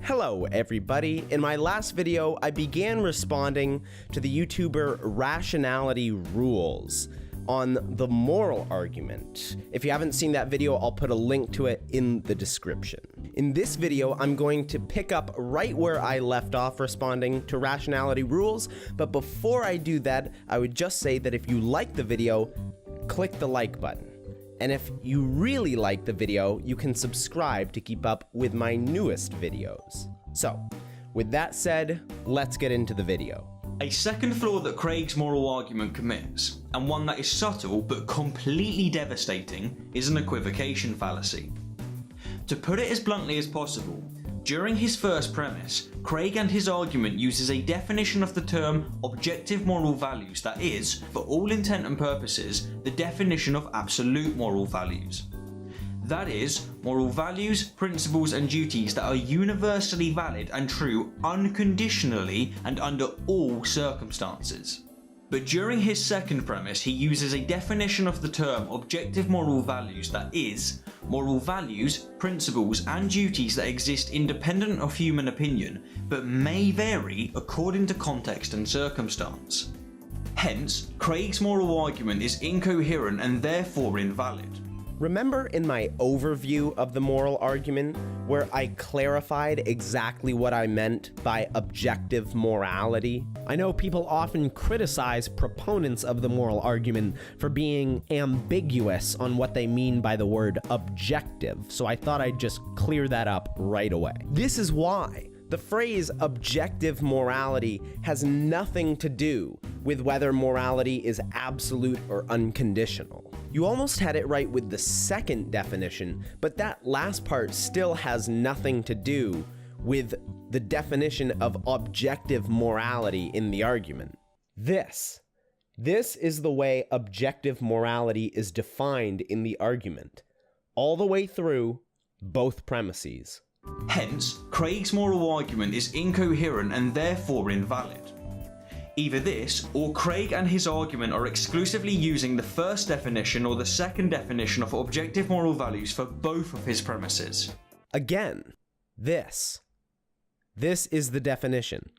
Hello everybody. In my last video, I began responding to the YouTuber RationalityRules on the moral argument. If you haven't seen that video, I'll put a link to it in the description. In this video, I'm going to pick up right where I left off responding to RationalityRules, but before I do that, I would just say that if you like the video, click the like button. And if you really like the video, you can subscribe to keep up with my newest videos. So, with that said, let's get into the video. A second flaw that Craig's moral argument commits, and one that is subtle but completely devastating, is an equivocation fallacy. To put it as bluntly as possible, during his first premise, Craig and his argument uses a definition of the term objective moral values that is, for all intent and purposes, the definition of absolute moral values. That is, moral values, principles and duties that are universally valid and true unconditionally and under all circumstances. But during his second premise, he uses a definition of the term objective moral values that is, moral values, principles and duties that exist independent of human opinion, but may vary according to context and circumstance. Hence, Craig's moral argument is incoherent and therefore invalid. Remember in my overview of the moral argument, where I clarified exactly what I meant by objective morality? I know people often criticize proponents of the moral argument for being ambiguous on what they mean by the word objective, so I thought I'd just clear that up right away. This is why. The phrase objective morality has nothing to do with whether morality is absolute or unconditional. You almost had it right with the second definition, but that last part still has nothing to do with the definition of objective morality in the argument. This is the way objective morality is defined in the argument, all the way through both premises. Hence, Craig's moral argument is incoherent and therefore invalid. Either this, or Craig and his argument are exclusively using the first definition or the second definition of objective moral values for both of his premises. Again, this is the definition.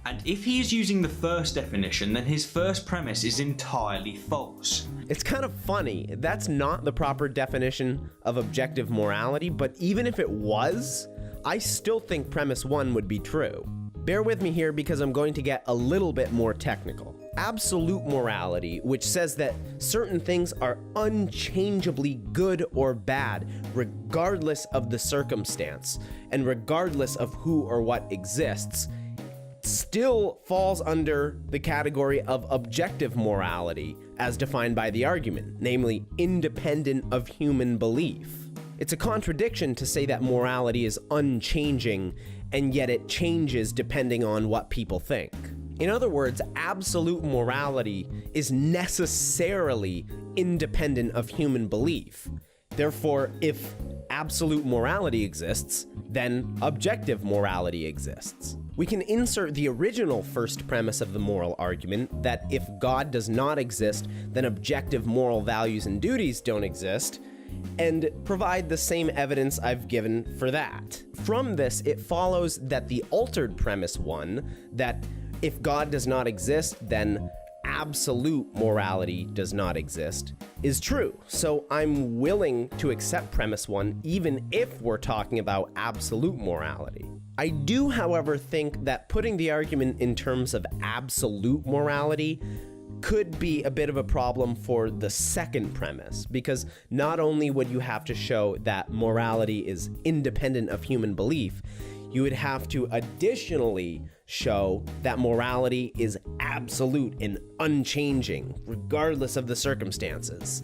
And if he is using the first definition, then his first premise is entirely false. It's kind of funny, that's not the proper definition of objective morality, but even if it was, I still think premise 1 would be true. Bear with me here because I'm going to get a little bit more technical. Absolute morality, which says that certain things are unchangeably good or bad, regardless of the circumstance, and regardless of who or what exists, still falls under the category of objective morality as defined by the argument, namely independent of human belief. It's a contradiction to say that morality is unchanging and yet it changes depending on what people think. In other words, absolute morality is necessarily independent of human belief. Therefore, if absolute morality exists, then objective morality exists. We can insert the original first premise of the moral argument that if God does not exist, then objective moral values and duties don't exist, and provide the same evidence I've given for that. From this, it follows that the altered premise 1, that if God does not exist, then absolute morality does not exist, is true. So I'm willing to accept premise 1 even if we're talking about absolute morality. I do, however, think that putting the argument in terms of absolute morality could be a bit of a problem for the second premise, because not only would you have to show that morality is independent of human belief, you would have to additionally show that morality is absolute and unchanging, regardless of the circumstances.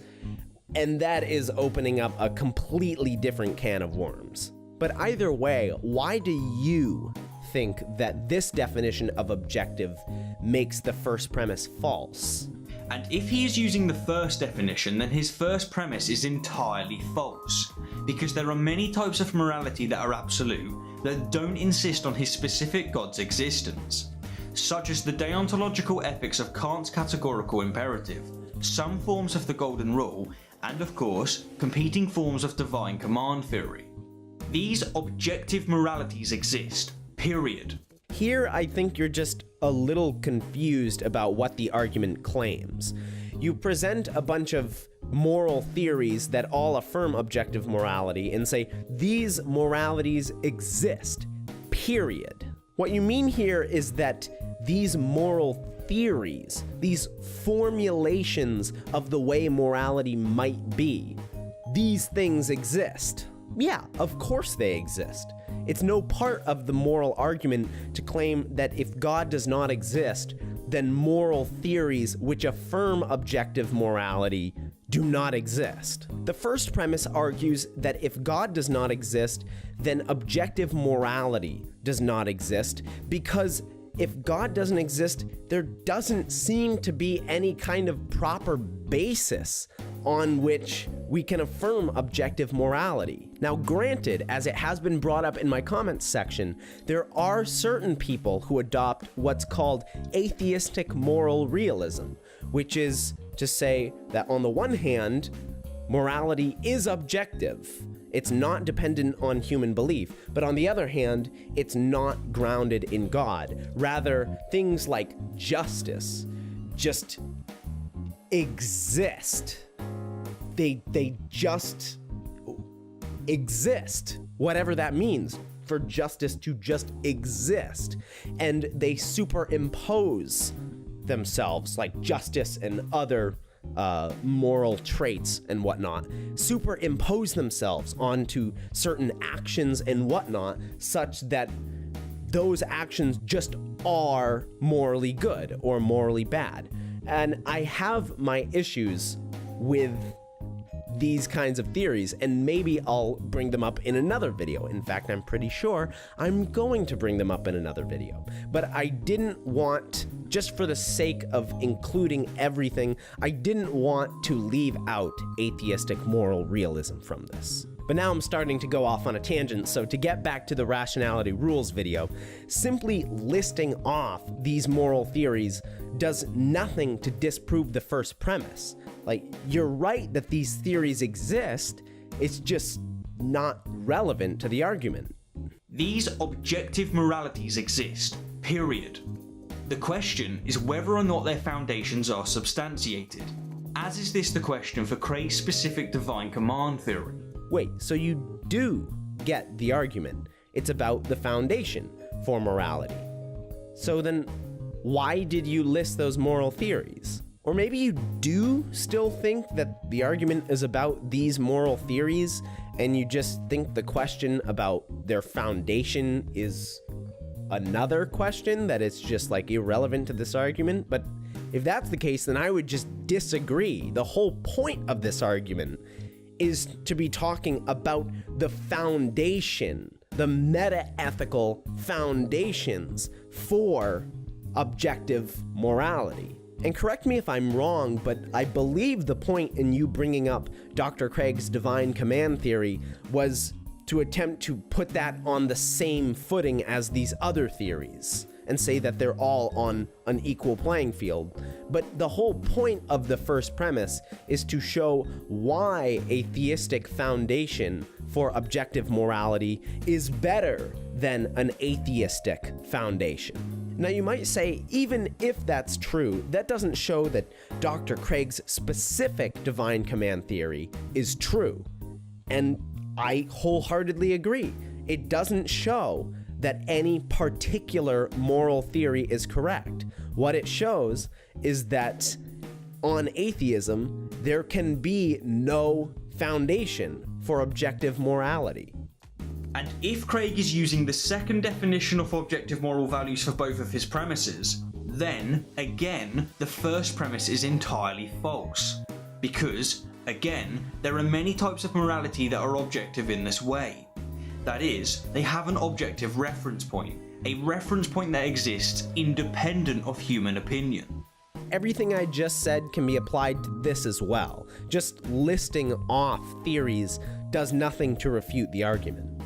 And that is opening up a completely different can of worms. But either way, why do you think that this definition of objective makes the first premise false? And if he is using the first definition, then his first premise is entirely false, because there are many types of morality that are absolute that don't insist on his specific God's existence, such as the deontological ethics of Kant's categorical imperative, some forms of the golden rule, and of course, competing forms of divine command theory. These objective moralities exist, period. Here, I think you're just a little confused about what the argument claims. You present a bunch of moral theories that all affirm objective morality and say, these moralities exist, period. What you mean here is that these moral theories, these formulations of the way morality might be, these things exist. Yeah, of course they exist. It's no part of the moral argument to claim that if God does not exist, then moral theories which affirm objective morality do not exist. The first premise argues that if God does not exist, then objective morality does not exist, because if God doesn't exist, there doesn't seem to be any kind of proper basis on which we can affirm objective morality. Now, granted, as it has been brought up in my comments section, there are certain people who adopt what's called atheistic moral realism, which is to say that on the one hand, morality is objective. It's not dependent on human belief, but on the other hand, it's not grounded in God. Rather, things like justice just exist. They just exist, whatever that means, for justice to just exist. And they superimpose themselves, like justice and other moral traits and whatnot, superimpose themselves onto certain actions and whatnot, such that those actions just are morally good or morally bad. And I have my issues with these kinds of theories, and maybe I'll bring them up in another video. In fact, I'm pretty sure I'm going to bring them up in another video. But I didn't want, just for the sake of including everything, I didn't want to leave out atheistic moral realism from this. But now I'm starting to go off on a tangent, so to get back to the Rationality Rules video, simply listing off these moral theories does nothing to disprove the first premise. Like, you're right that these theories exist, it's just not relevant to the argument. These objective moralities exist, period. The question is whether or not their foundations are substantiated, as is this the question for Craig's specific divine command theory. Wait, so you do get the argument. It's about the foundation for morality. So then, why did you list those moral theories? Or maybe you do still think that the argument is about these moral theories, and you just think the question about their foundation is another question that it's just like irrelevant to this argument. But if that's the case, then I would just disagree. The whole point of this argument is to be talking about the foundation, the meta-ethical foundations for objective morality. And correct me if I'm wrong, but I believe the point in you bringing up Dr. Craig's divine command theory was to attempt to put that on the same footing as these other theories and say that they're all on an equal playing field. But the whole point of the first premise is to show why a theistic foundation for objective morality is better than an atheistic foundation. Now, you might say, even if that's true, that doesn't show that Dr. Craig's specific divine command theory is true. And I wholeheartedly agree. It doesn't show that any particular moral theory is correct. What it shows is that on atheism, there can be no foundation for objective morality. And if Craig is using the second definition of objective moral values for both of his premises, then, again, the first premise is entirely false. Because, again, there are many types of morality that are objective in this way. That is, they have an objective reference point, a reference point that exists independent of human opinion. Everything I just said can be applied to this as well. Just listing off theories does nothing to refute the argument.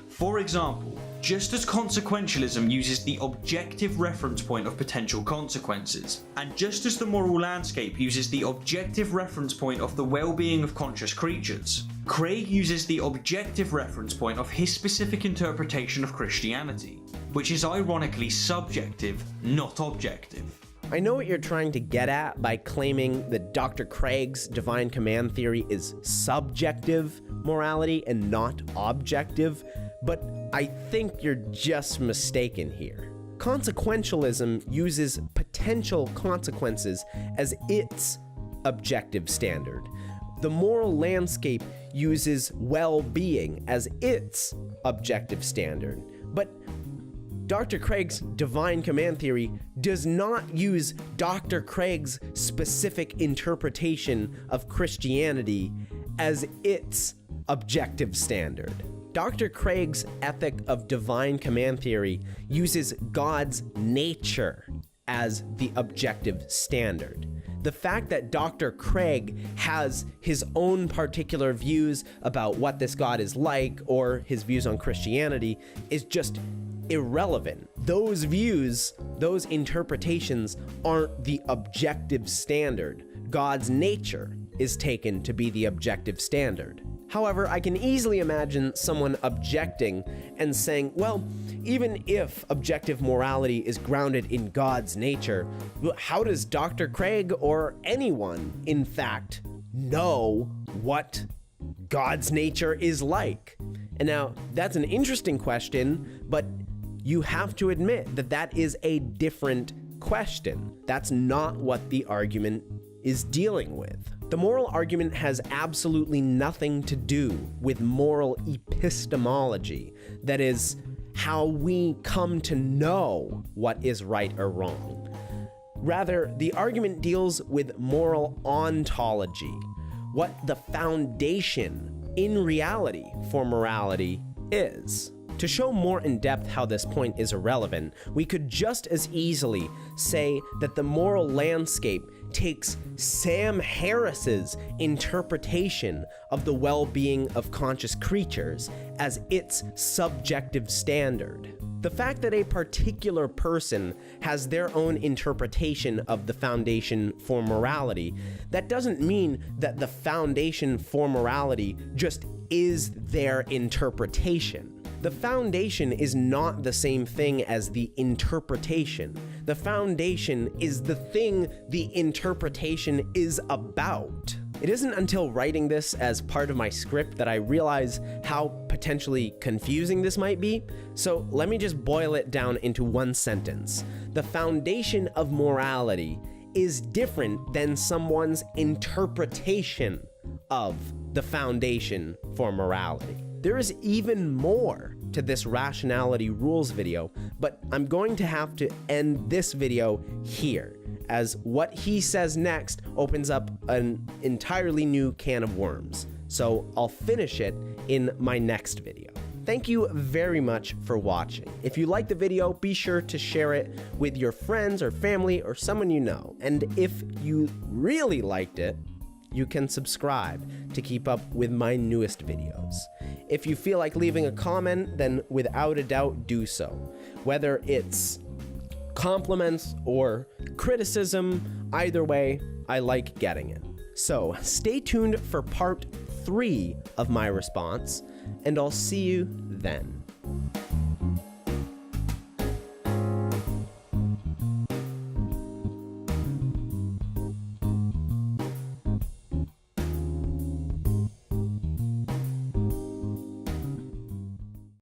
For example, Just as consequentialism uses the objective reference point of potential consequences, and just as the moral landscape uses the objective reference point of the well-being of conscious creatures, Craig uses the objective reference point of his specific interpretation of Christianity, which is ironically subjective, not objective. I know what you're trying to get at by claiming that Dr. Craig's divine command theory is subjective morality and not objective, but I think you're just mistaken here. Consequentialism uses potential consequences as its objective standard. The moral landscape uses well-being as its objective standard. But Dr. Craig's divine command theory does not use Dr. Craig's specific interpretation of Christianity as its objective standard. Dr. Craig's ethic of divine command theory uses God's nature as the objective standard. The fact that Dr. Craig has his own particular views about what this God is like or his views on Christianity is just irrelevant. Those views, those interpretations aren't the objective standard. God's nature is taken to be the objective standard. However, I can easily imagine someone objecting and saying, well, even if objective morality is grounded in God's nature, how does Dr. Craig or anyone, in fact, know what God's nature is like? And now, that's an interesting question, but you have to admit that that is a different question. That's not what the argument is dealing with. The moral argument has absolutely nothing to do with moral epistemology, that is, how we come to know what is right or wrong. Rather, the argument deals with moral ontology, what the foundation in reality for morality is. To show more in depth how this point is irrelevant, we could just as easily say that the moral landscape takes Sam Harris's interpretation of the well-being of conscious creatures as its subjective standard. The fact that a particular person has their own interpretation of the foundation for morality, that doesn't mean that the foundation for morality just is their interpretation. The foundation is not the same thing as the interpretation. The foundation is the thing the interpretation is about. It isn't until writing this as part of my script that I realize how potentially confusing this might be, so let me just boil it down into one sentence. The foundation of morality is different than someone's interpretation of the foundation for morality. There is even more to this Rationality Rules video, but I'm going to have to end this video here, as what he says next opens up an entirely new can of worms. So I'll finish it in my next video. Thank you very much for watching. If you liked the video, be sure to share it with your friends or family or someone you know. And if you really liked it, you can subscribe to keep up with my newest videos. If you feel like leaving a comment, then without a doubt do so. Whether it's compliments or criticism, either way, I like getting it. So stay tuned for part 3 of my response, and I'll see you then.